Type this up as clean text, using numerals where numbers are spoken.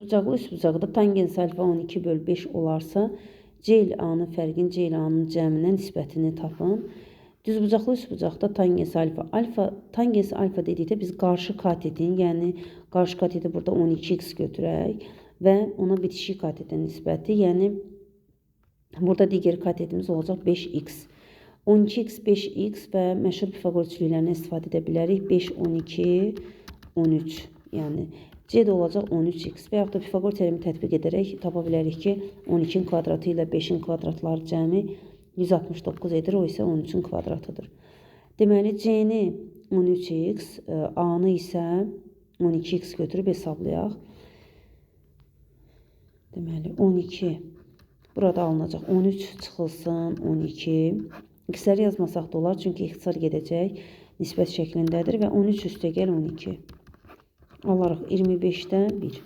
Bucaqlı üstbucaqda tangens alfa 12 bölü 5 olarsa, C ilə A-nın fərqini C ilə A-nın cəminə nisbətini tapın. Düzbucaqlı üstbucaqda tangens alfa dedikdə biz qarşı katetin, yəni qarşı kateti burada 12x götürək və ona bitişik katetin nisbəti, yəni burada digər katetimiz olacaq 5x. 12x, 5x və məşhur Pifaqor üçlüklərindən istifadə edə bilərik. 5, 12, 13. Yəni C də olacaq 13x və yaxud da Pifaqor teoremi tətbiq edərək tapa bilərik ki, 12-nin kvadratı ilə 5-in kvadratları cəmi 169 edir, o isə 13-ün kvadratıdır. Deməli, C-ni 13x, A-nı isə 12x götürüb hesablayaq. Deməli, 12 burada alınacaq. 13 çıxılsın, 12. X-ləri yazmasaq da olar, çünki ixtisar gedəcək, nisbət şəklindədir və 13 üstəgəl 12. Alarıq 25-də 1.